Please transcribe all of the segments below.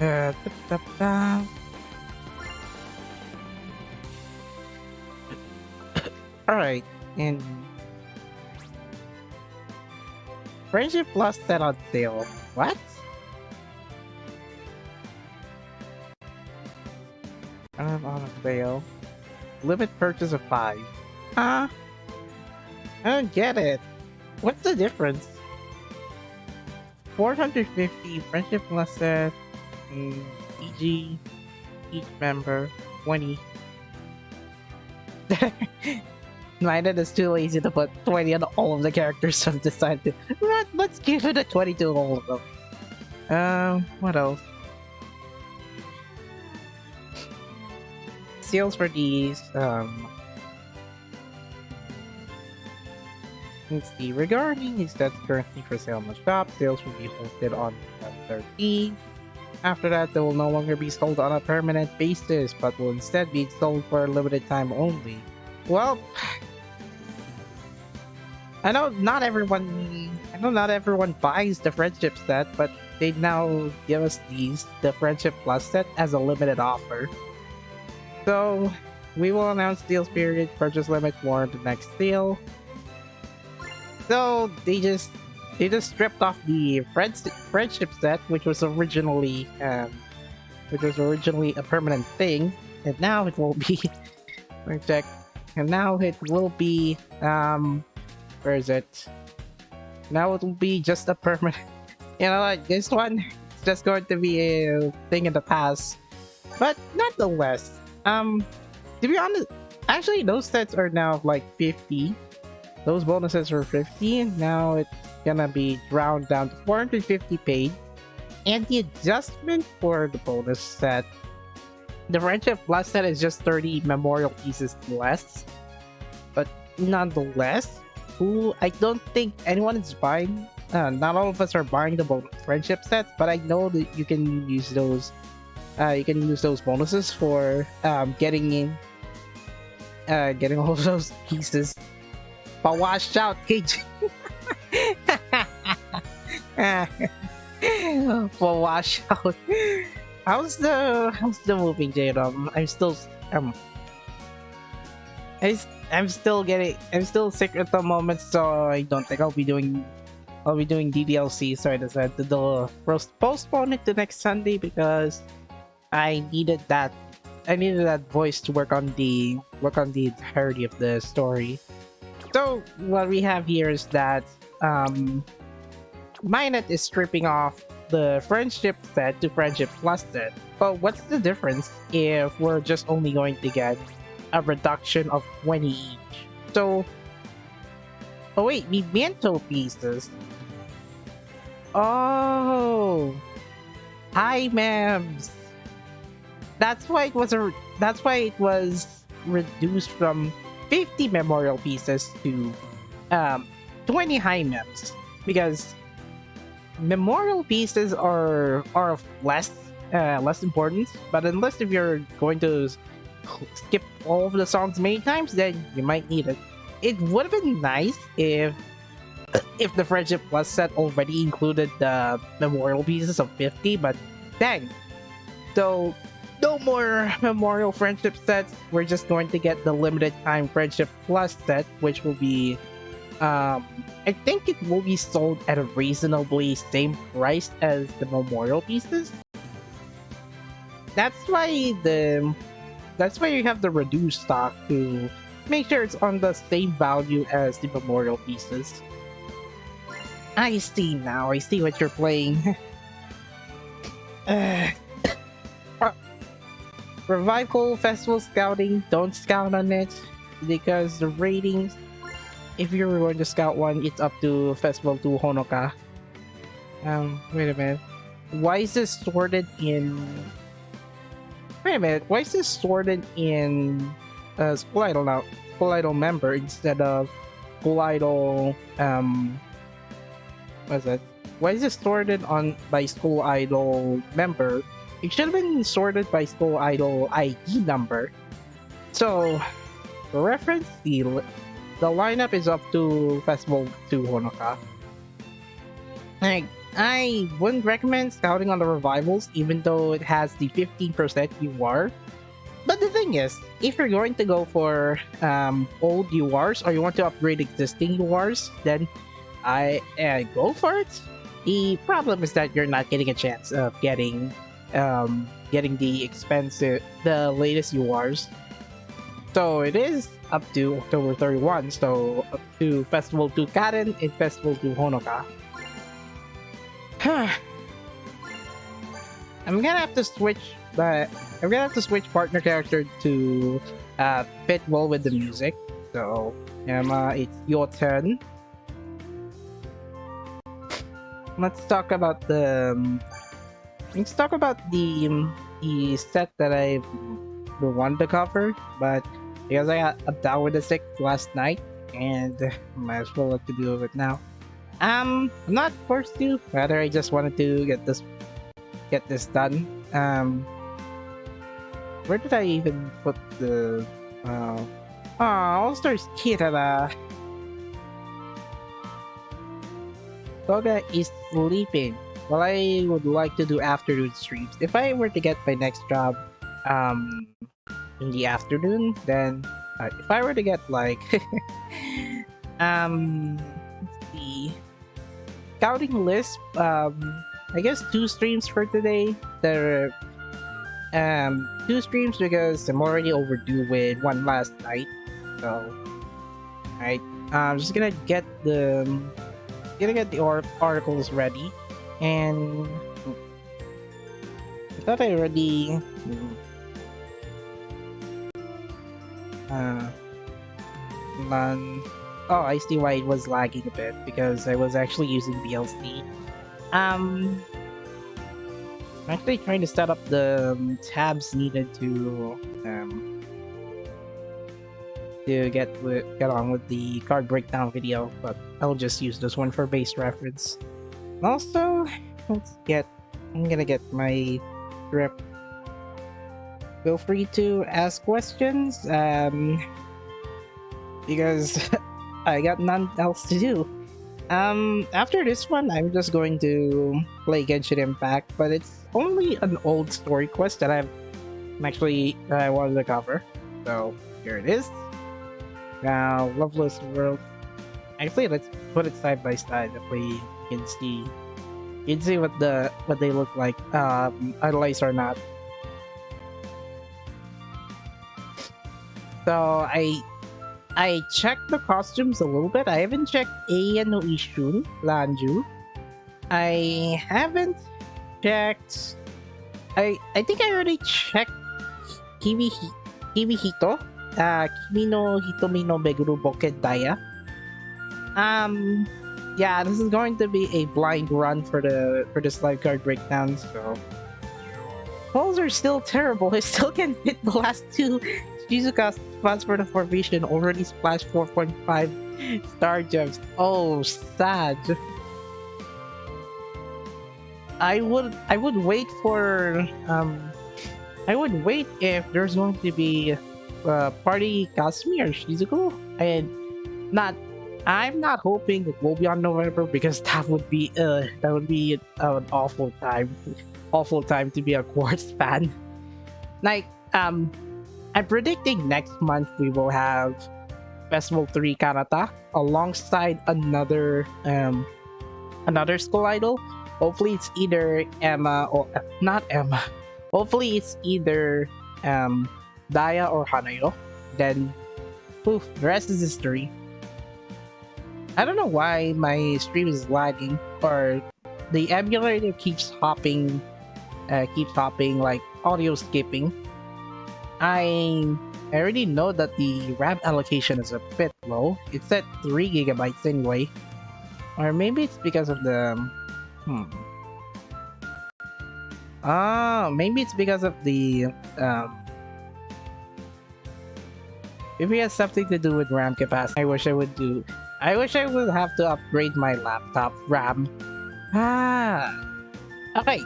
Da, da. All right, and Friendship Plus set on sale. What? On sale. Limit purchase of 5. Huh? I don't get it. What's the difference? 450 Friendship Plus set, EG, each member, 20. Minded is too lazy to put 20 on all of the characters, so I've decided to, let's give it a 20 to all of them. What else? Sales for these, let's see, regarding these sets currently for sale in the shop, sales will be hosted on 13. After that, they will no longer be sold on a permanent basis, but will instead be sold for a limited time only. Well, I know not everyone buys the friendship set, but they now give us the friendship plus set as a limited offer. So we will announce sales period, purchase limit for the next sale. So they just stripped off the friendship set, which was originally a permanent thing, and now it will be. Let me check. And now it will be where is it? Now it will be just a permanent. You know what? This one is just going to be a thing in the past, but nonetheless, to be honest, actually those sets are now like 50. Those bonuses were 50, and now it's gonna be drowned down to 450 paid. And the adjustment for the bonus set, the Friendship Plus set is just 30 memorial pieces less. But nonetheless, I don't think anyone is buying. Not all of us are buying the friendship sets, but I know that you can use those. You can use those bonuses for getting all of those pieces. But watch out, KJ. Well, watch out. How's the moving, Jadam? I'm still sick at the moment, so I don't think I'll be doing DDLC. So I decided to postpone it to next Sunday because I needed that voice to work on the entirety of the story. So what we have here is that Minet is stripping off the friendship set to friendship plus set. But what's the difference if we're just only going to get a reduction of 20 each? So, oh wait, memento pieces. Oh, hi, mems. That's why it was reduced from 50 memorial pieces to 20 high mems, because memorial pieces are of less importance. But unless if you're going to skip all of the songs many times, then you might need it. It would have been nice if the Friendship Plus set already included the memorial pieces of 50, but dang. So no more memorial friendship sets. We're just going to get the limited time Friendship Plus set, which will be I think it will be sold at a reasonably same price as the memorial pieces. That's why you have the reduced stock, to make sure it's on the same value as the memorial pieces. I see now. I see what you're playing. Revival Festival Scouting, don't scout on it, because the ratings, if you're going to scout one, it's up to Festival 2 Honoka. Wait a minute. Why is this sorted in... Wait a minute, why is this sorted in School Idol now? School Idol member instead of School Idol, what is it? Why is this sorted by School Idol member? It should have been sorted by School Idol ID number. So, for reference, the lineup is up to Festival 2 Honoka. I wouldn't recommend scouting on the revivals, even though it has the 15% UR. But the thing is, if you're going to go for old URs or you want to upgrade existing URs, then I go for it. The problem is that you're not getting a chance of getting the latest URs. So it is up to October 31. So up to Festival 2 Karen and Festival 2 Honoka. I'm gonna have to switch, but I'm gonna have to switch partner character to fit well with the music. So Emma, it's your turn. Let's talk about the set that I wanted to cover, but because I got down with the sick last night, and might as well have to deal with it now. I'm not forced to. Rather, I just wanted to get this done. Where did I even put the? All-Stars Kirara. Toga is sleeping. Well, I would like to do afternoon streams. If I were to get my next job, in the afternoon, then if I were to get like, let's see, scouting list. I guess 2 streams for today. There, 2 streams because I'm already overdue with one last night. So, alright, I'm just gonna get the articles ready, and I thought I already oh, I see why it was lagging a bit, because I was actually using VLC. I'm actually trying to set up the tabs needed to get on with the card breakdown video, but I'll just use this one for base reference. Also, I'm gonna get my script. Feel free to ask questions, because I got none else to do. After this one, I'm just going to play Genshin Impact, but it's only an old story quest that I wanted to cover. So here it is. Now, Loveless World. Actually, let's put it side by side if we can see. You can see what they look like, idolized or not. So I checked the costumes a little bit. I haven't checked Aya no Ishun, Lanju. I haven't checked. I think I already checked Kimihito. Kimi no Hitomi no Meguru Boked Daya. Yeah, this is going to be a blind run for this live card breakdown. So polls are still terrible. I still can't hit the last 2 Shizuka spots for the formation. Already splashed 4.5 star gems. Oh, sad. I would wait for I would wait if there's going to be party Kasumi or Shizuku. I'm not hoping it will be on November, because that would be an awful time to be a Quartz fan. Like, I'm predicting next month we will have Festival 3 Kanata alongside another school idol. Hopefully it's either Emma or not Emma. Hopefully it's either Daya or Hanayo. Then poof, the rest is history. I don't know why my stream is lagging, or the emulator keeps hopping like audio skipping. I already know that the RAM allocation is a bit low. It's at 3 gigabytes anyway. Or maybe it's because of the maybe it's because of the maybe it has something to do with RAM capacity. I wish I would have to upgrade my laptop RAM. Okay.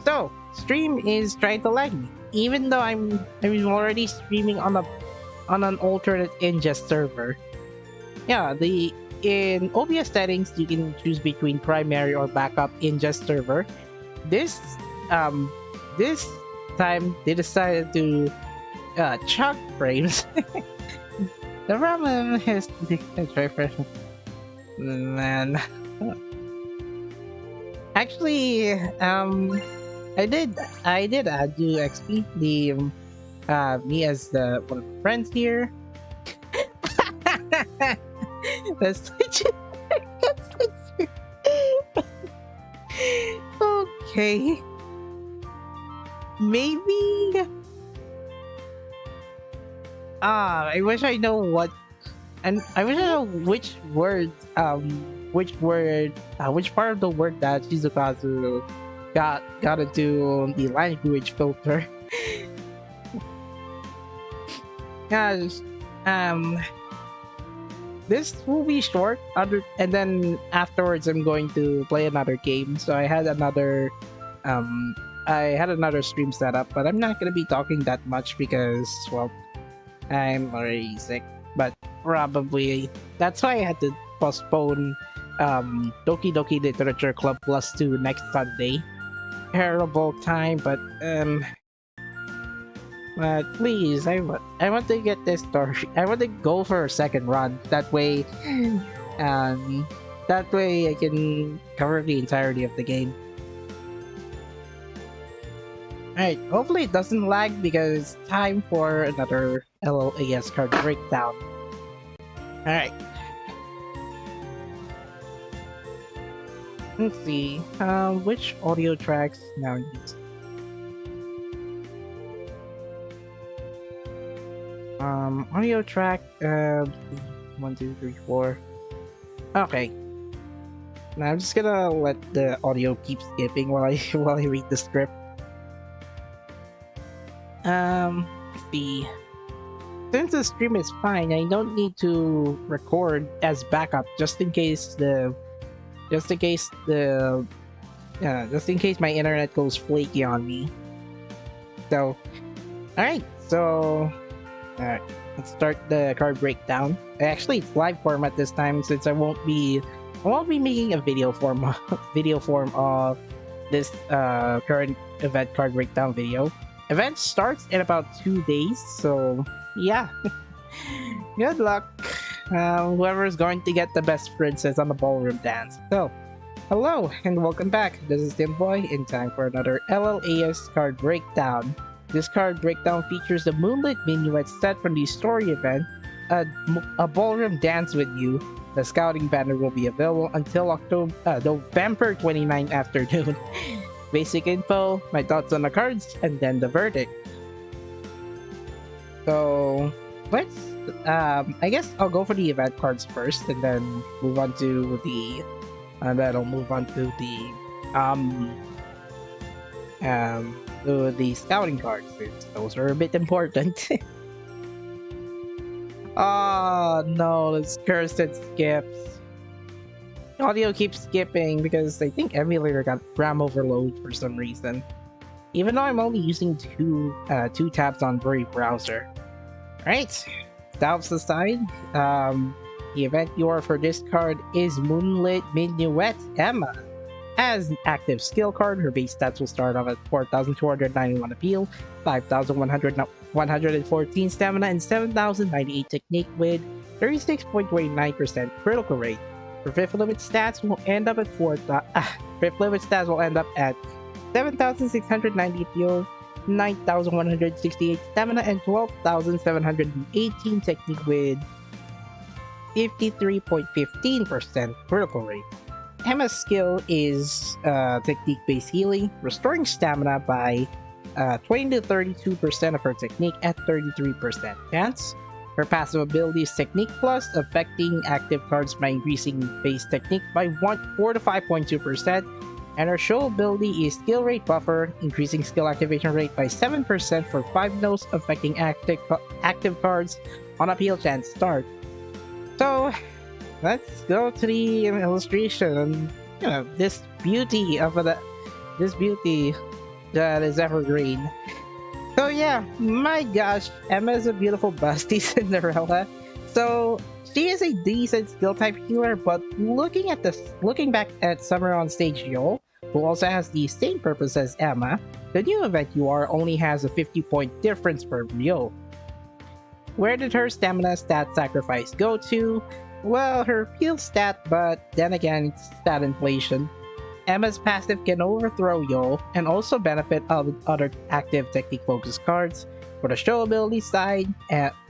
So, stream is trying to lag me. Even though I'm already streaming on an alternate ingest server. Yeah, the in OBS settings, you can choose between primary or backup in just server. This this time they decided to chunk frames. The problem is man. Actually, I did add you XP the me as the one of the friends here. Let's switch it. Okay. Maybe. I wish I know what, and I wish I know which word, which part of the word that Shizukazu gotta do the language filter. Guys, this will be short. And then afterwards, I'm going to play another game. So I had another stream set up, but I'm not gonna be talking that much because, well, I'm already sick. But probably that's why I had to postpone Doki Doki Literature Club Plus 2 next Sunday. Terrible time, but please, I want to get this story. I want to go for a second run. That way I can cover the entirety of the game. Alright, hopefully it doesn't lag because it's time for another LLAS card breakdown. Alright. Let's see. Which audio tracks now needs? Audio track 1, 2, 3, 4. Okay. Now I'm just gonna let the audio keep skipping while I read the script. Let's see. Since the stream is fine, I don't need to record as backup just in case my internet goes flaky on me. So, alright, let's start the card breakdown. Actually, it's live format this time since I won't be making a video form of this current event card breakdown video. Event starts in about 2 days, so yeah. Good luck. Whoever is going to get the best princess on the ballroom dance. So, hello and welcome back. This is TinBoy in time for another LLAS card breakdown. This card breakdown features the Moonlit Minuet set from the story event, a ballroom dance with you. The scouting banner will be available until November 29 afternoon. Basic info, my thoughts on the cards, and then the verdict. So let's I guess I'll go for the event cards first and then move on to the scouting cards, since those are a bit important. Oh no, this cursed skips. Audio keeps skipping because I think Emulator got RAM overload for some reason. Even though I'm only using two tabs on Brave browser. Alright, tabs aside, the event URL for this card is Moonlit Minuet Emma. As an active skill card, her base stats will start off at 4,291 appeal, 5,114 stamina, and 7,098 technique with 36.29% critical rate. Her fifth limit stats will end up at 7,690 appeal, 9,168 stamina, and 12,718 technique with 53.15% critical rate. Emma's skill is technique-based healing, restoring stamina by 20 to 32% of her technique at 33% chance. Her passive ability is Technique Plus, affecting active cards by increasing base technique by 4 to 5.2%. And her show ability is Skill Rate Buffer, increasing skill activation rate by 7% for 5 nodes, affecting active cards on appeal chance start. So, let's go to the illustration. You know, this beauty that is evergreen. So yeah, my gosh, Emma is a beautiful busty Cinderella. So she is a decent skill type healer, but looking back at Summer on Stage Yo, who also has the same purpose as Emma, the new event UR only has a 50-point difference per Yo. Where did her stamina stat sacrifice go to? Well, her heal stat, but then again, it's stat inflation. Emma's passive can overthrow Yo and also benefit other active technique focused cards. For the show ability side,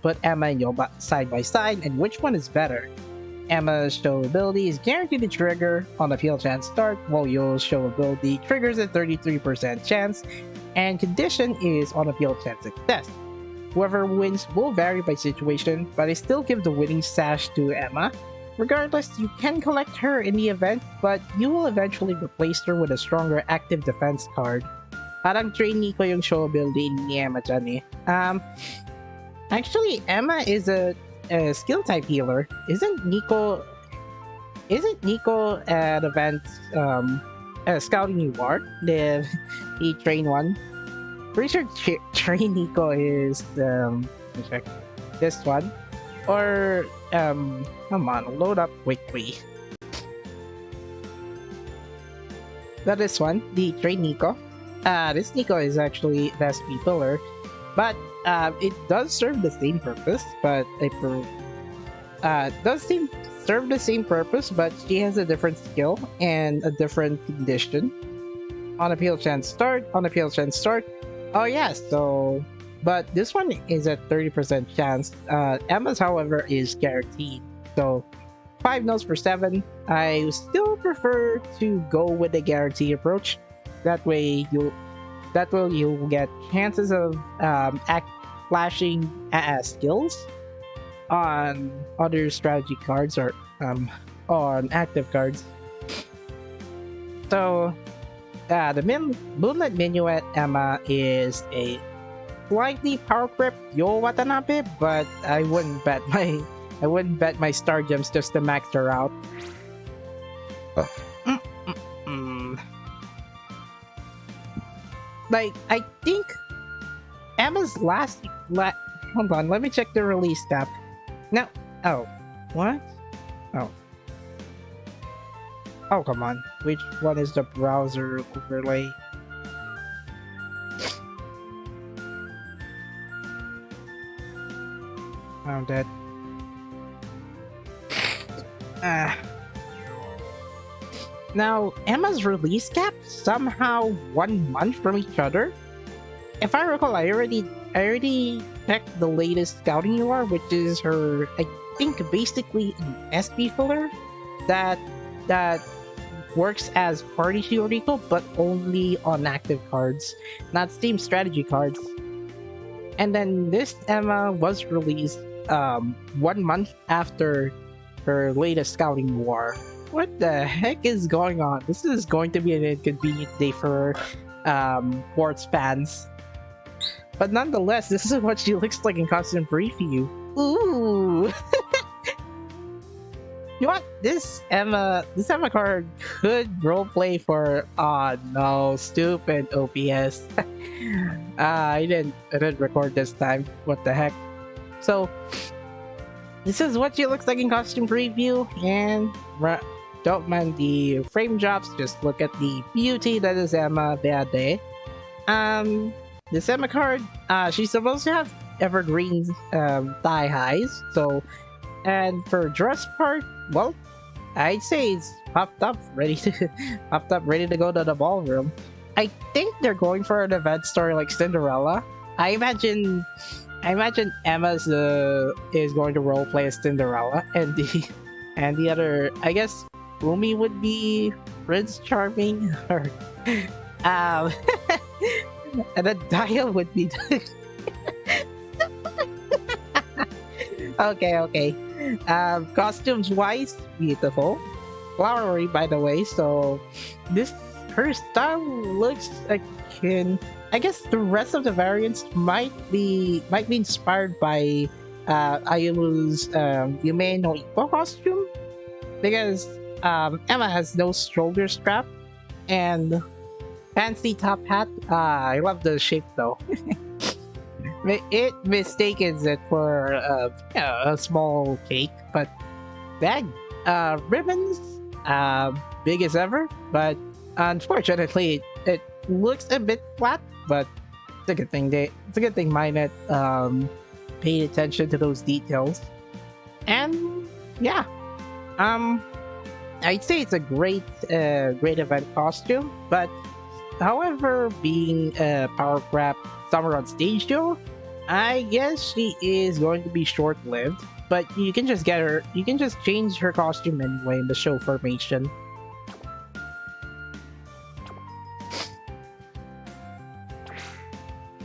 put Emma and Yo side by side, and which one is better? Emma's show ability is guaranteed to trigger on appeal chance start, while Yo's show ability triggers a 33% chance, and condition is on appeal chance success. Whoever wins will vary by situation, but I still give the winning sash to Emma. Regardless, you can collect her in the event, but you will eventually replace her with a stronger active defense card. Parang trainee ko yung show ability ni Emma dyan eh. Actually, Emma is a skill type healer. Isn't Nico at event scouting UR? The train one? Pretty sure train Nico is let me check this one. Or come on, load up quickly. That is one, the train Nico. This Nico is actually the SP pillar, but it does serve the same purpose. But serve the same purpose, but she has a different skill and a different condition. On appeal chance start. Oh yeah, so but this one is a 30% chance. Emma's, however, is guaranteed. So 5 no's per 7. I still prefer to go with the guarantee approach. That way you'll get chances of flashing skills on other strategy cards or on active cards. So the Moonlight Minuet Emma is a slightly power creep Yo Watanabe, but I wouldn't bet my star gems just to max her out. Like, I think Emma's hold on, let me check the release tab. No. Oh. What? Oh, come on. Which one is the browser overlay? Found it. Now, Emma's release gap somehow 1 month from each other. If I recall, I already checked the latest scouting UR, which is her, I think, basically an SP filler that works as Party Shioriko, but only on active cards, not Steam strategy cards. And then this Emma was released 1 month after her latest scouting UR. What the heck is going on? This is going to be an inconvenient day for sports fans. But nonetheless, this is what she looks like in costume preview. Ooh! You know what? This Emma card could roleplay for. Oh no, stupid OPS. I didn't record this time. What the heck? So this is what she looks like in costume preview, and don't mind the frame drops. Just look at the beauty that is Emma Beade. This Emma card, she's supposed to have evergreen thigh highs. So, and for dress part, well, I'd say it's popped up, ready to go to the ballroom. I think they're going for an event story like Cinderella. I imagine Emma's is going to roleplay as Cinderella, and the other, I guess, Umi would be Prince Charming, or and then Dial would be. Okay. Costumes wise, beautiful, flowery, by the way. So her style looks akin. I guess the rest of the variants might be inspired by Ayumu's Yume no Ippo costume, because Emma has no shoulder strap and fancy top hat. I love the shape though. it mistakes it for a small cake, but that ribbons big as ever. But unfortunately, it looks a bit flat. But it's a good thing Minot paid attention to those details. And yeah, I'd say it's a great event costume. But however, being a Power Crap Summer on Stage show, I guess she is going to be short-lived. But you can just change her costume anyway in the show formation.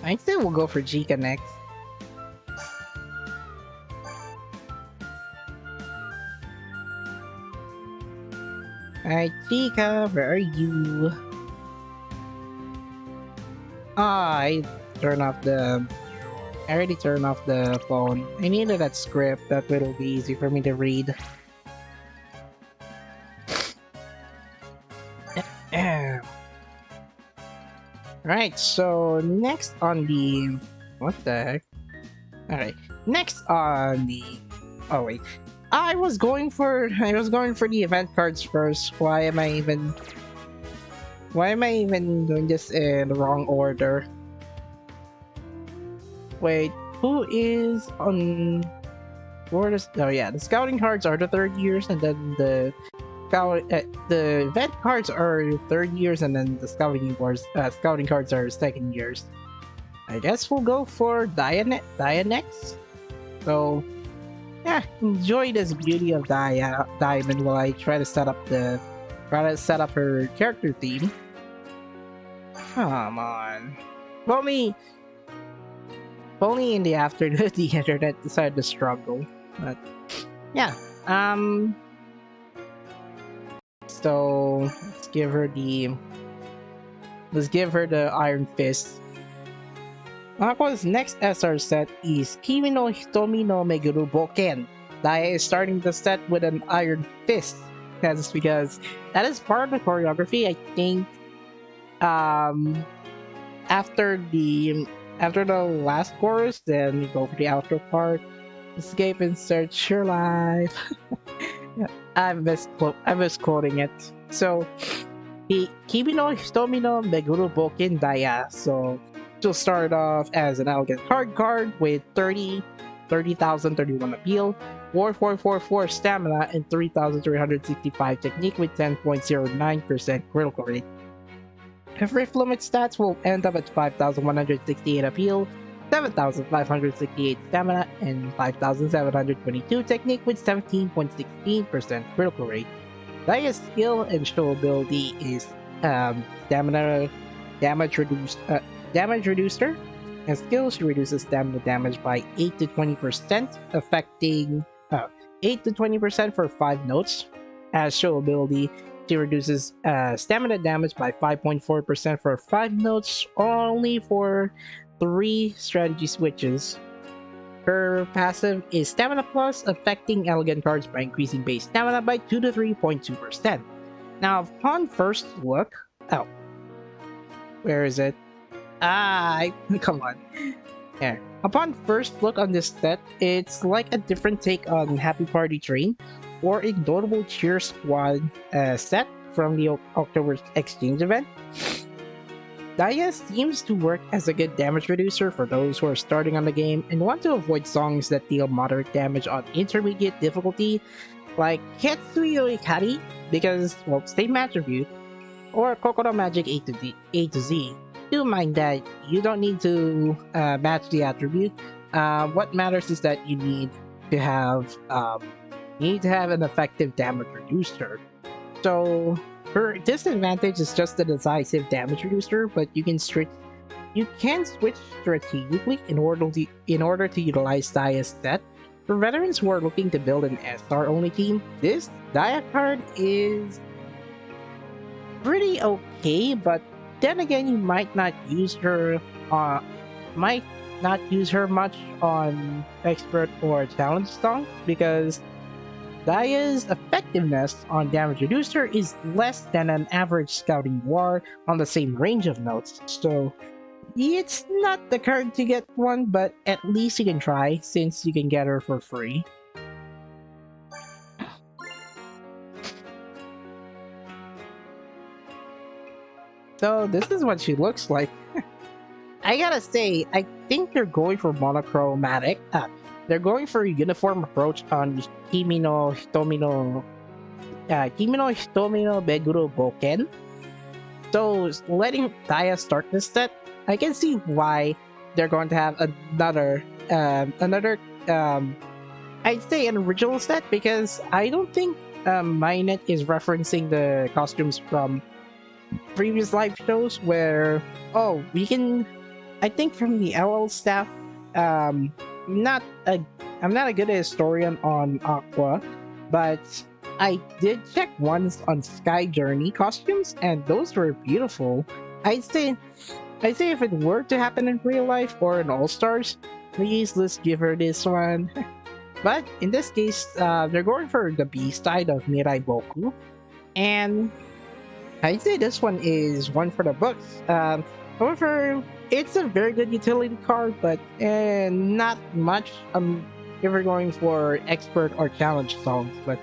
I'd say we'll go for Jika next. Alright, Jika, where are you? I already turned off the phone. I needed that script, that way it'll be easy for me to read. Right, so next on the... What the heck? Alright, next on the... Oh wait. I was going for the event cards first. Why am I even doing this in the wrong order? Wait, who is on... Oh yeah, the scouting cards are the 3rd years, and then the event cards are 3rd years, and then the scouting cards are 2nd years. I guess we'll go for Daya next. So yeah, enjoy this beauty of Diamond while I try to set up her character theme. Come on. If only in the afternoon the internet decided to struggle. But yeah. So let's give her the Iron Fist. Aqua's next SR set is Kimi no Hitomi no Meguru Boken. Daya is starting the set with an Iron Fist. That's because that is part of the choreography. I think after the last chorus, then we go for the outro part. Escape and search your life. I misquoting it. So the Kimi no Hitomi no Meguru Boken Daya. So she'll start off as an elegant card with 30,031 appeal, 4444 stamina, and 3,365 technique with 10.09% critical rate. Her riff limit stats will end up at 5,168 appeal, 7,568 stamina, and 5,722 technique with 17.16% critical rate. Daya's skill and show ability is stamina damage reducer, and skill she reduces stamina damage by 8 to 20%, affecting 8 to 20% for 5 notes. As show ability, she reduces stamina damage by 5.4% for 5 notes, only for 3 strategy switches. Her passive is Stamina Plus, affecting elegant cards by increasing base stamina by 2 to 3.2%. Now, upon first look... Oh. Where is it? Come on. There. Upon first look on this set, it's like a different take on Happy Party Train, or a notable Cheer Squad set from the October exchange event. Daya seems to work as a good damage reducer for those who are starting on the game and want to avoid songs that deal moderate damage on intermediate difficulty, like Ketsui no Ikari, because, well, same attribute, or Kokoro Magic A to Z. Do mind that you don't need to match the attribute. What matters is that you need to have an effective damage reducer. So her disadvantage is just the decisive damage reducer, but you can switch strategically in order to utilize Daya's set. For veterans who are looking to build an SR only team, this Daya card is pretty okay, but then again, you might not use her much on expert or challenge songs, because Daya's effectiveness on damage reducer is less than an average scouting war on the same range of notes. So It's not the card to get one, but at least you can try since you can get her for free. So this is what she looks like. I gotta say, I think they're going for monochromatic. They're going for a uniform approach on Kimi no Hitomi no Beguro Boken. So letting Taya start this set, I can see why they're going to have I'd say an original set, because I don't think Minet is referencing the costumes from previous live shows where, oh, we can, I think from the LL staff, I'm not a good historian on Aqua, but I did check once on Sky Journey costumes, and those were beautiful. I'd say if it were to happen in real life or in All Stars, please let's give her this one. But in this case, they're going for the B side of Mirai Boku, and I'd say this one is one for the books. However, it's a very good utility card, but not much if we're going for expert or challenge songs. But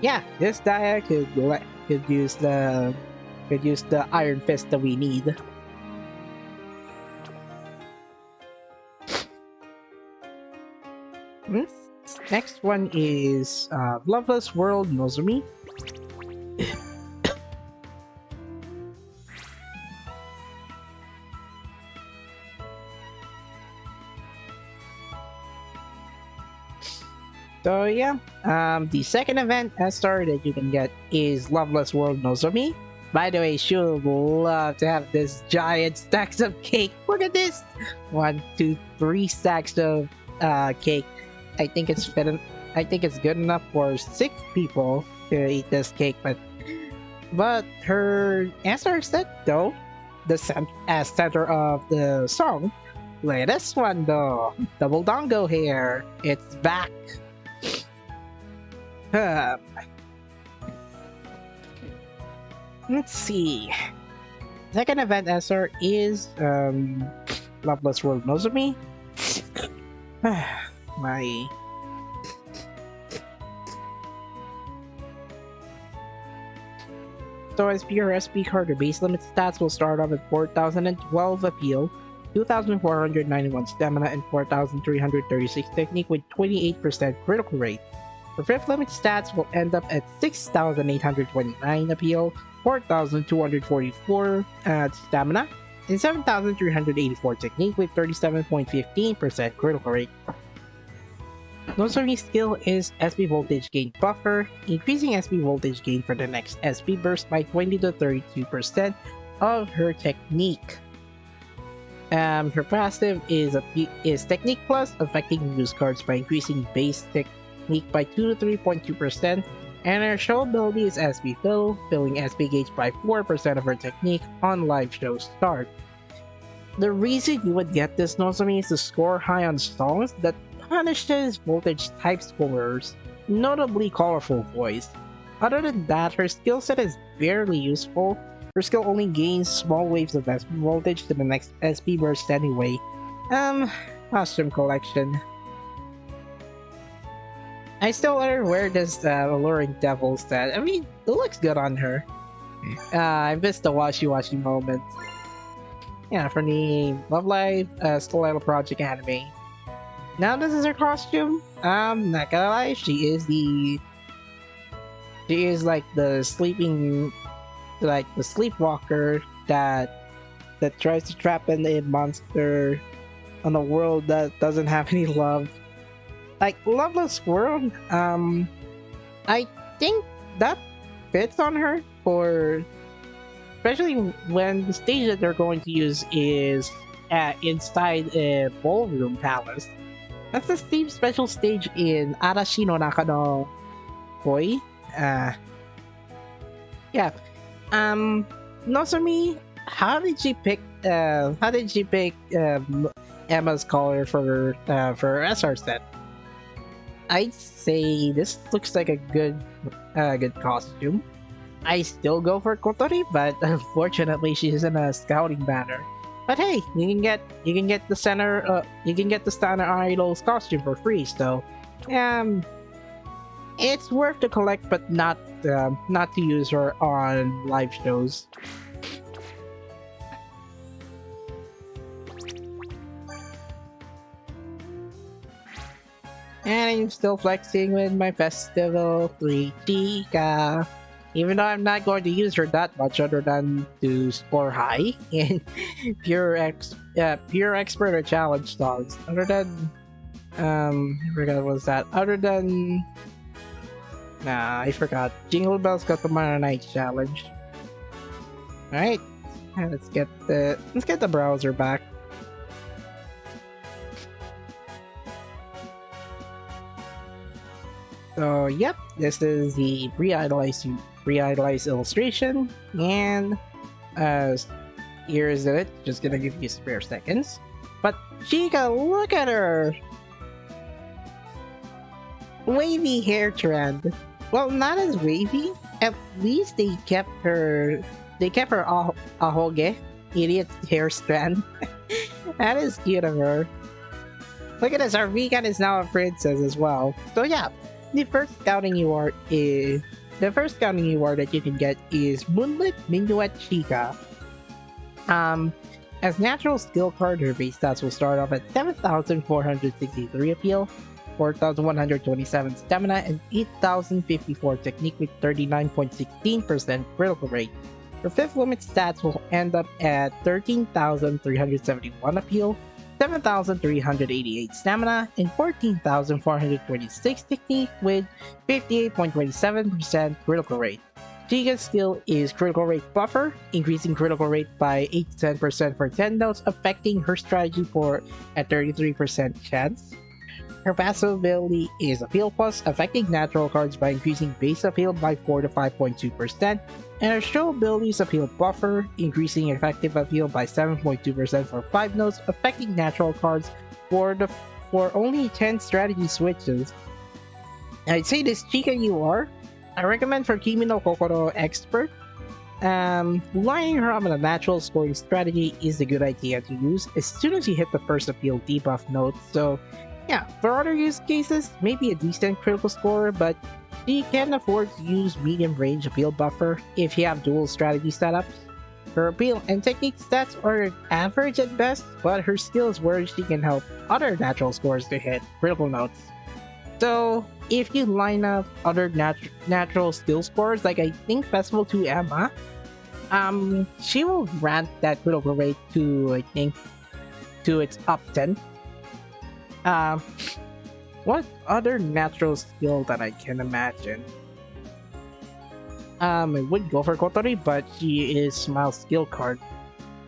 yeah, this Daya could use the Iron Fist that we need. Next one is Loveless World Nozomi. So yeah, the second event star that you can get is Loveless World Nozomi. By the way, she'll love to have this giant stacks of cake. Look at this! 1, 2, 3 stacks of cake. I think it's good enough for 6 people to eat this cake, but her answer set though, the center of the song. Look at this one though, double dongo hair. It's back. Let's see. Second event answer is Loveless World Nozomi. My so SP or SP card, your base limit stats will start off at 4,012 appeal, 2,491 stamina, and 4,336 technique with 28% critical rate. Your fifth limit stats will end up at 6,829 appeal, 4,244 stamina, and 7,384 technique with 37.15% critical rate. Nozomi's skill is SP voltage gain buffer, increasing SP voltage gain for the next SP burst by 20 to 32% of her technique. Her passive is Technique Plus, affecting use cards by increasing base technique by 2 to 3.2%, and her show ability is SP Fill, filling SP gauge by 4% of her technique on live show start. The reason you would get this Nozomi is to score high on songs that punishes voltage type scorers, notably Colorful Voice. Other than that, her skill set is barely useful. Her skill only gains small waves of SP voltage to the next SP burst anyway. Costume collection. I still let her wear this Alluring Devil set. I mean, it looks good on her. I missed the washy moment. Yeah, for the Love Live Stiletto Project anime. Now this is her costume. Not gonna lie, she is like the sleepwalker that tries to trap a monster on a world that doesn't have any love. Like Loveless World, I think that fits on her, for especially when the stage that they're going to use is inside a ballroom palace. That's the same special stage in Arashi no Naka no Koi. Yeah. Nozomi, how did she pick Emma's color for her SR set? I'd say this looks like a good costume. I still go for Kotori, but unfortunately she's in a scouting banner. But hey, you can get the center idol's costume for free. So, um, it's worth to collect, but not to use her on live shows. And I'm still flexing with my Festival 3 Chica. Even though I'm not going to use her that much other than to score high in pure expert or challenge songs. Other than I forgot what was that. Other than I forgot. Jingle Bells got the Tomorrow Night challenge. Alright. Let's get the browser back. So yep, this is the pre-idolized illustration, and here is it. Just gonna give you spare seconds. But Chica, look at her! Wavy hair trend. Well, not as wavy. At least they kept her ahoge, idiot hair strand. That is cute of her. Look at this, our vegan is now a princess as well. So yeah, the first scouting award that you can get is Moonlit Minuet Chica. As natural skill card, her base stats will start off at 7,463 appeal, 4,127 stamina, and 8,054 technique with 39.16% critical rate. Her fifth limit stats will end up at 13,371 appeal, 7,388 stamina, and 14,426 technique with 58.27% critical rate. Chica's skill is Critical Rate Buffer, increasing critical rate by 8 to 10% for 10 notes, affecting her strategy for a 33% chance. Her passive ability is Appeal Plus, affecting natural cards by increasing base appeal by 4 to 5.2%, and her show ability is Appeal Buffer, increasing effective appeal by 7.2% for 5 notes, affecting natural cards for only 10 strategy switches. I'd say this Chica I recommend for Kimi no Kokoro Expert. Lining her up in a natural scoring strategy is a good idea to use as soon as you hit the first appeal debuff note. So yeah, for other use cases, maybe a decent critical score, but she can afford to use medium range appeal buffer if you have dual strategy setups. Her appeal and technique stats are average at best, but her skill is where she can help other natural scores to hit critical notes. So if you line up other natural skill scores, like I think Festival 2 Emma, she will grant that critical rate to, I think, to its up 10. What other natural skill that I can imagine? I would go for Kotori, but she is Smile skill card.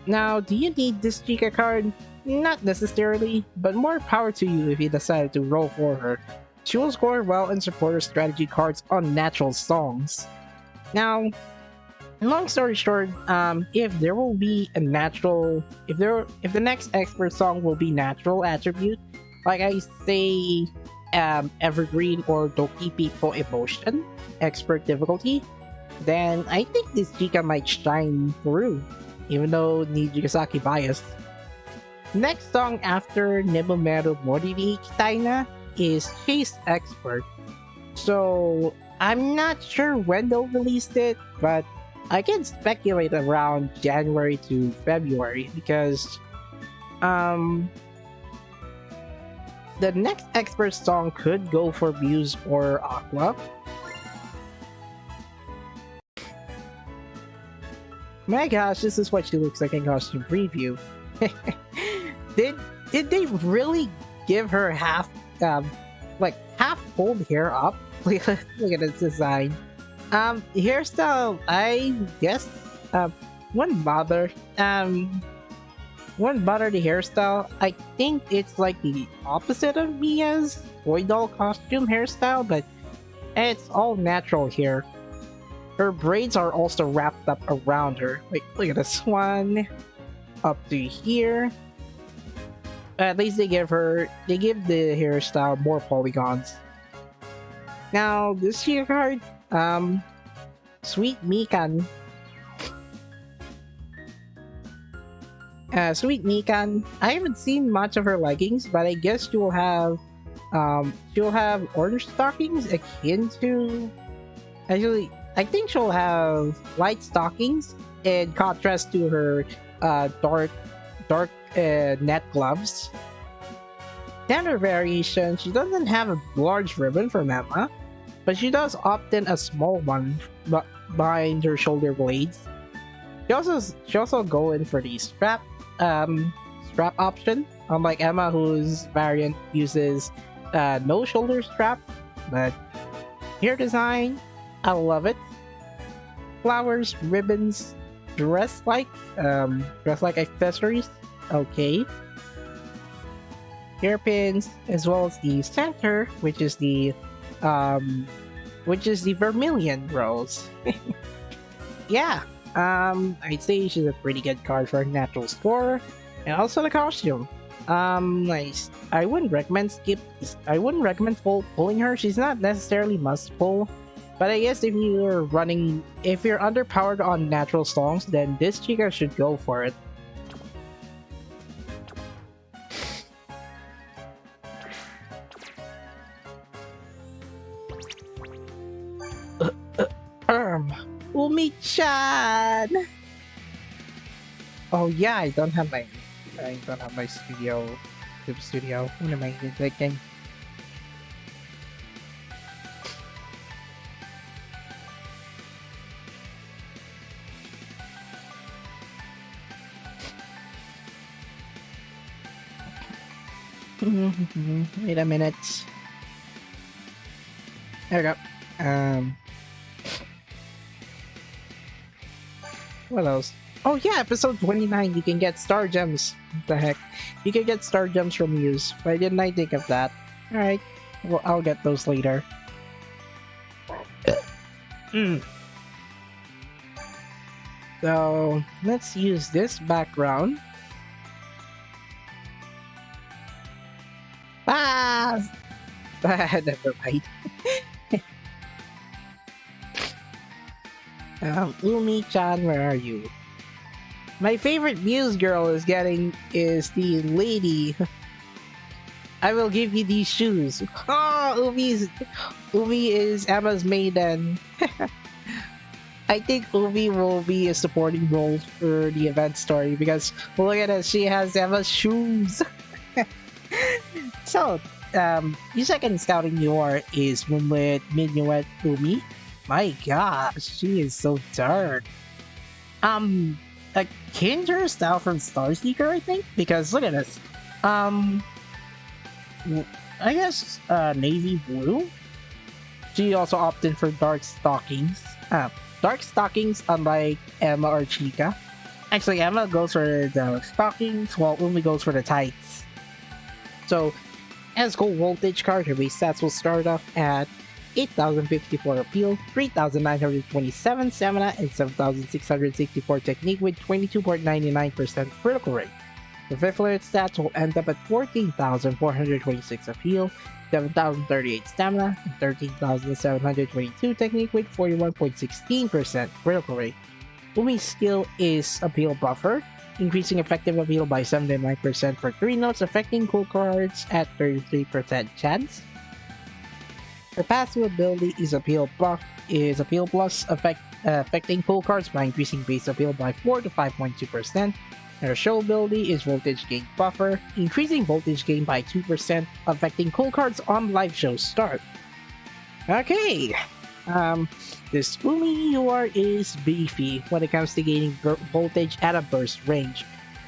Now, do you need this Chica card? Not necessarily, but more power to you if you decide to roll for her. She will score well and support her strategy cards on natural songs. Now, long story short, if there will be a natural, if the next expert song will be natural attribute, like I say, Evergreen or Doki Pipo Emotion, expert difficulty, then I think this Chica might shine through, even though Nijigasaki bias. Next song after Nebumeru Moribi Kitaina is Chase Expert. So I'm not sure when they'll release it, but I can speculate around January to February because the next expert song could go for Muse or Aqua. My gosh, this is what she looks like in costume preview. Did they really give her half pulled hair up? Look at this design. Hairstyle, I guess wouldn't bother. Wouldn't bother the hairstyle. I think it's like the opposite of Mia's boy doll costume hairstyle, but it's all natural hair. Her braids are also wrapped up around her. Like, look at this one. Up to here. At least they give the hairstyle more polygons. Now, this here card, Sweet Mikan. Sweet Mikan. I haven't seen much of her leggings, but I guess she'll have orange stockings akin to. Actually, I think she'll have light stockings in contrast to her dark net gloves. Standard variation. She doesn't have a large ribbon from Emma, but she does opt in a small one behind her shoulder blades. She also go in for the strap option, unlike Emma, whose variant uses no shoulder strap. But hair design, I love it. Flowers, ribbons, dress-like accessories. Okay. Hairpins, as well as the center, which is the vermilion rose. Yeah. I'd say she's a pretty good card for a natural score, and also the costume. Nice. I wouldn't recommend pulling her. She's not necessarily must pull, but I guess if you're underpowered on natural songs, then this chica should go for it. Umi-chan! Oh yeah, I don't have my studio. What am I even thinking? Wait a minute. There we go. What else? Oh yeah, episode 29, you can get star gems. What the heck? You can get star gems from Muse. Why didn't I think of that? Alright, well, I'll get those later. So, let's use this background. Ah! Never mind. Umi-chan, where are you? My favorite Muse girl is the lady. I will give you these shoes. Oh, Umi is Emma's maiden. I think Umi will be a supporting role for the event story because look at it, she has Emma's shoes. So, your second scouting Noir is Moonlit Minuet Umi. My gosh, she is so dark. Akin to her style from Star Seeker, I think, because look at this. I guess navy blue. She also opted for dark stockings. Dark stockings, unlike Emma or Chica. Actually, Emma goes for the stockings, while Umi goes for the tights. So, as gold voltage card, her base stats will start off at 8,054 appeal, 3,927 stamina, and 7,664 technique with 22.99% critical rate. The fifth layer stats will end up at 14,426 appeal, 7,038 stamina, and 13,722 technique with 41.16% critical rate. Umi's skill is Appeal Buffer, increasing effective appeal by 79% for 3 notes, affecting cool cards at 33% chance. Her passive ability is Appeal Plus, affecting pull cards by increasing base appeal by 4 to 5.2%. Her show ability is Voltage Gain Buffer, increasing voltage gain by 2%, affecting cool cards on live show start. Okay, this Umi UR is beefy when it comes to gaining voltage at a burst range.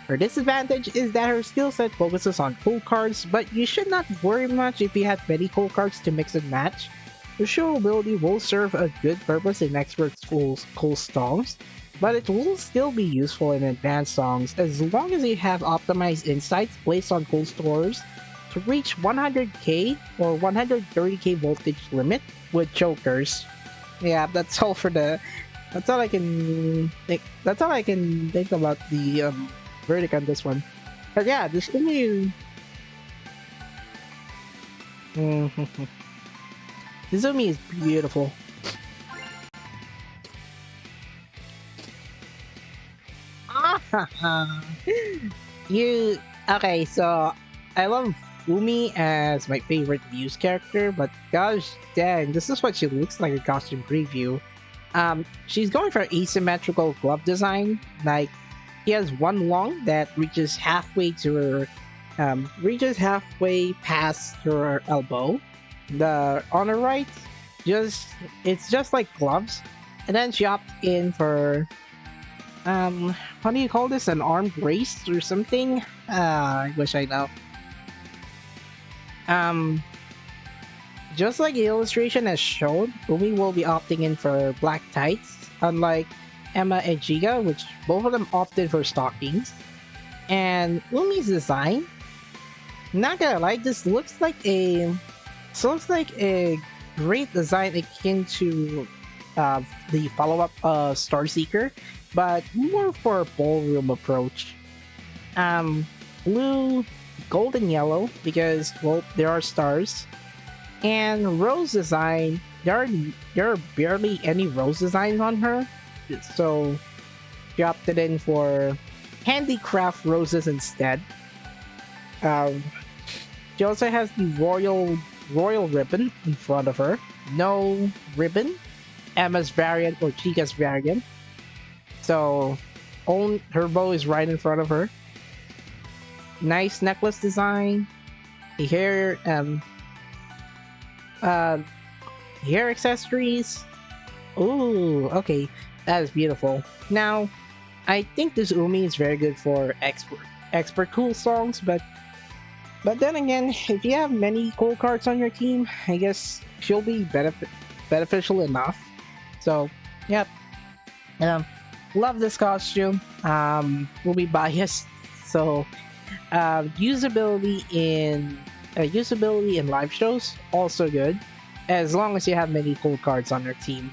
Her disadvantage is that her skill set focuses on cool cards, but you should not worry much if you have many cool cards to mix and match. Her show ability will serve a good purpose in expert cool songs, but it will still be useful in advanced songs as long as you have optimized insights placed on cool stores to reach 100k or 130k voltage limit with chokers. Yeah, that's all I can think about the verdict on this one. But yeah, this Umi this Umi is beautiful. Ah, You okay? So I love Umi as my favorite Muse character, but gosh dang, this is what she looks like in costume preview. She's going for asymmetrical glove design. Like he has one long that reaches halfway to her, reaches halfway past her elbow. The on her right, it's just like gloves, and then she opted in for what do you call this? An arm brace or something? I wish I know. Um, just like the illustration has shown, Umi will be opting in for black tights, unlike Emma and Giga, which both of them opted for stockings. And Umi's design, not gonna lie, looks like a great design akin to the follow-up Star Seeker, but more for a ballroom approach. Blue, gold, and yellow because well there are stars, and rose design. There are barely any rose designs on her, so she opted in for handicraft roses instead. She also has the royal ribbon in front of her. No ribbon, Emma's variant or Chica's variant. So, her bow is right in front of her. Nice necklace design. The hair accessories. Ooh, okay, that is beautiful. Now, I think this Umi is very good for expert cool songs, but then again, if you have many cool cards on your team, I guess she'll be beneficial enough. So, yep. Love this costume. Will be biased. So, usability in live shows also good, as long as you have many cool cards on your team.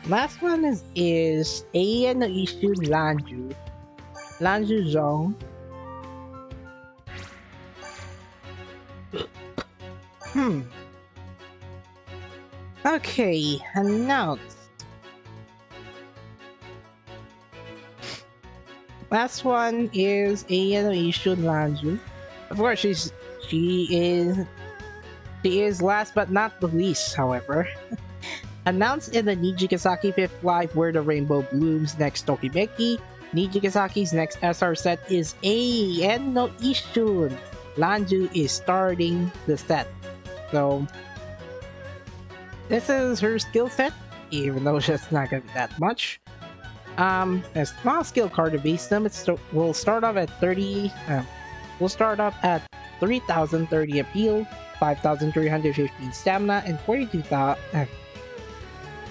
Last one is Ayan no Ishu Lanju Zhong. Okay, announced. Last one is Ayan no Ishu Lanju. Of course, she is last but not the least, however. Announced in the Nijikasaki 5th Live Where the Rainbow Blooms next Tokimeki, Nijikasaki's next SR set is Ayan no Ishun. Lanju is starting the set. So, this is her skill set, even though it's not gonna be that much. A small skill card to base them, we'll start off at 3,030 appeal, 5,315 stamina, and 42,000.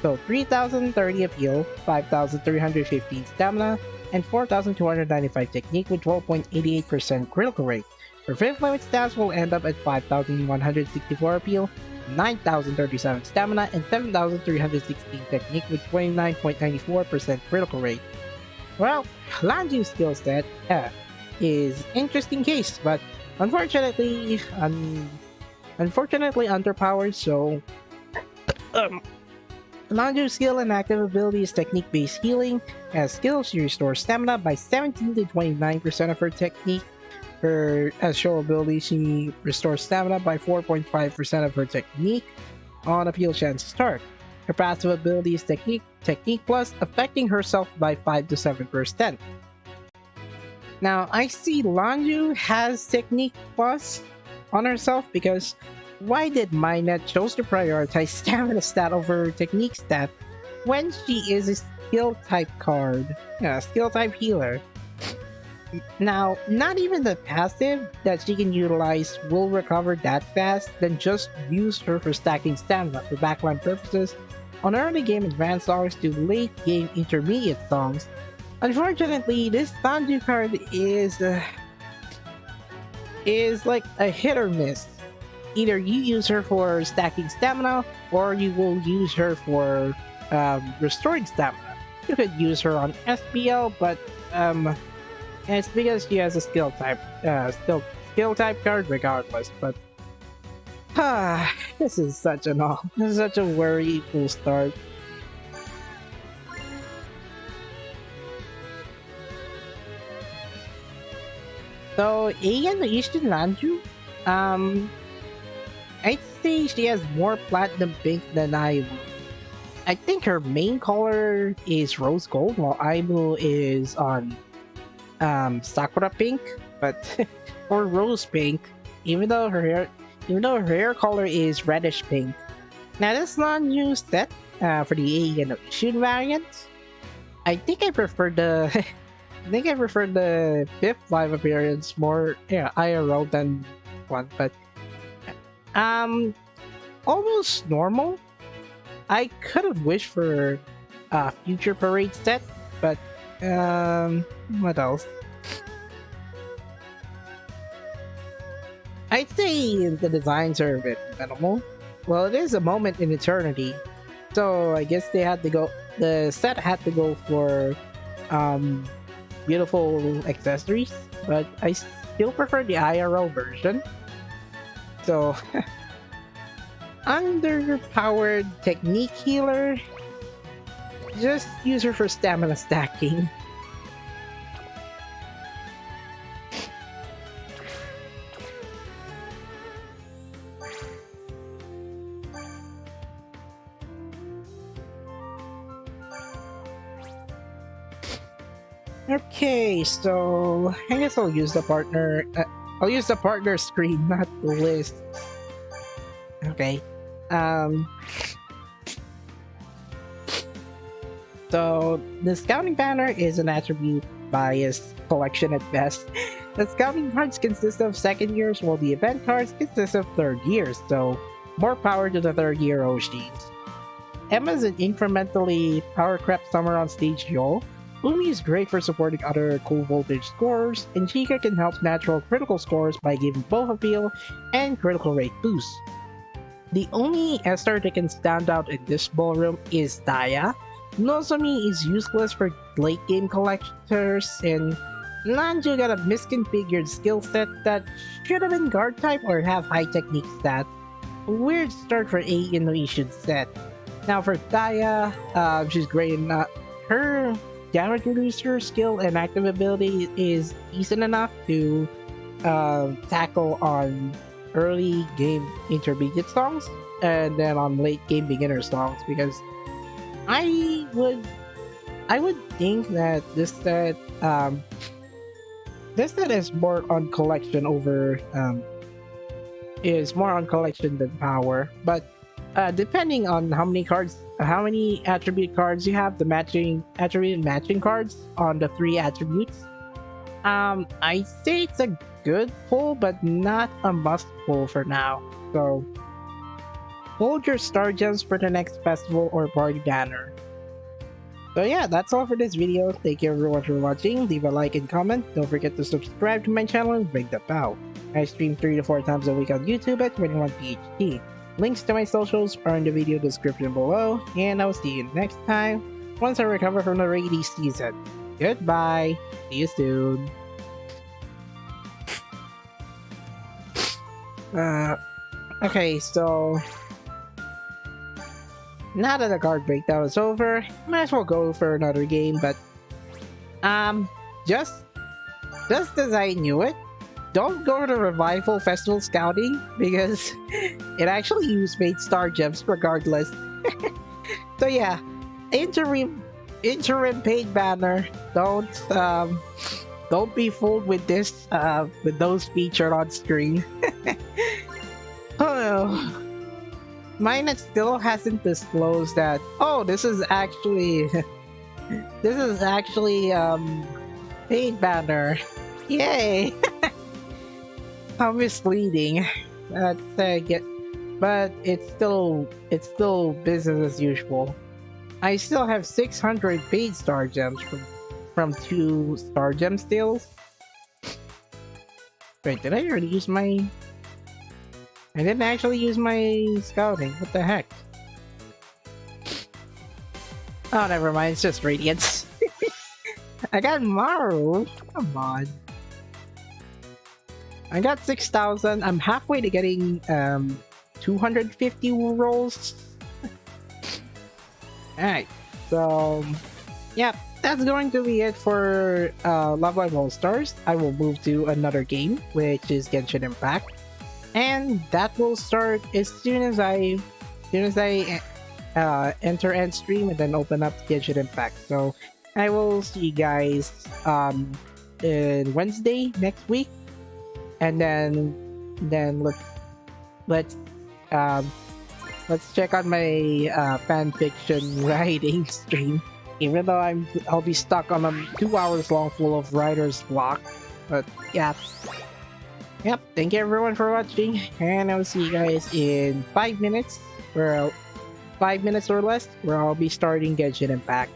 So 3,030 appeal, 5,315 stamina, and 4,295 technique with 12.88% critical rate. Her 5th limit stats will end up at 5,164 appeal, 9,037 stamina, and 7,316 technique with 29.94% critical rate. Well, Lanju's skill set is interesting case, but unfortunately underpowered, so Lanju's skill and active ability is technique-based healing. As skills, she restores stamina by 17 to 29% of her technique. As show ability, she restores stamina by 4.5% of her technique on appeal chance start. Her passive ability is technique plus, affecting herself by 5 to 7%. Now, I see Lanju has technique plus on herself because why did Minet chose to prioritize stamina stat over technique stat when she is a skill type card? Skill type healer. Now, not even the passive that she can utilize will recover that fast, then just use her for stacking stamina for backline purposes on early game advanced songs to late game intermediate songs. Unfortunately, this Lanju card is like a hit or miss. Either you use her for stacking stamina, or you will use her for restoring stamina. You could use her on SBL, but it's because she has a skill type card regardless. But This is such this is such a worryful start. So Ayan Eastern Lanju, I'd say she has more platinum pink than I. I think her main color is rose gold, while Aimu is on sakura pink, but or rose pink, even though her hair color is reddish pink. Now this non-new set for the Asian variant, I think I prefer the I think I prefer the fifth live appearance more IRL than one, but almost normal. I could have wished for a future parade set, but what else? I'd say the designs are a bit minimal. Well, it is a moment in eternity, so I guess they had to go. The set had to go for beautiful accessories, but I still prefer the IRL version. So, underpowered technique healer. Just use her for stamina stacking. Okay, so I guess I'll use the partner. I'll use the partner screen, not the list. Okay. So the scouting banner is an attribute bias collection at best. The scouting cards consist of second years, while the event cards consist of third years. So more power to the third year OGs. Emma is an incrementally power crept summer on stage Yo. Umi is great for supporting other cool voltage scorers, and Chica can help natural critical scores by giving both appeal and critical rate boost. The only SR that can stand out in this ballroom is Daya. Nozomi is useless for late game collectors, and Nanju got a misconfigured skill set that should have been guard type or have high technique stat. Weird start for A in the Ishin set. Now for Daya, she's great in her damage reducer skill and active ability is decent enough to tackle on early game intermediate songs and then on late game beginner songs, because I would think that this set is more on collection over is more on collection than power, but depending on how many attribute cards you have, the attribute matching cards on the 3 attributes, I'd say it's a good pull, but not a must pull for now. So hold your star gems for the next festival or party banner. So yeah, that's all for this video. Thank you everyone for watching. Leave a like and comment. Don't forget to subscribe to my channel and ring the bell. I stream 3 to 4 times a week on YouTube at 21PHT. Links to my socials are in the video description below, and I'll see you next time once I recover from the rainy season. Goodbye. See you soon. Okay, so now that the card breakdown is over, might as well go for another game, but just as I knew it, don't go to Revival Festival Scouting, because it actually used made star gems regardless. So yeah, interim paid banner. Don't be fooled with this with those featured on screen. Oh, mine still hasn't disclosed that. Oh, this is actually paid banner. Yay! How misleading. But it's still business as usual. I still have 600 paid star gems from 2 star gem steals. Wait, did I already use my? I didn't actually use my scouting. What the heck? Oh, never mind. It's just radiance. I got Maru. Come on. I got 6,000. I'm halfway to getting 250 rolls. Alright, so yeah, that's going to be it for Love Live All Stars. I will move to another game, which is Genshin Impact, and that will start as soon as I enter end stream and then open up Genshin Impact. So I will see you guys in Wednesday next week, and then let's um let's check on my fan fiction writing stream. Even though I'll be stuck on a 2 hours long full of writer's block, but yeah. Yep. Thank you everyone for watching, and I'll see you guys in 5 minutes. 5 minutes or less, where I'll be starting Genshin Impact.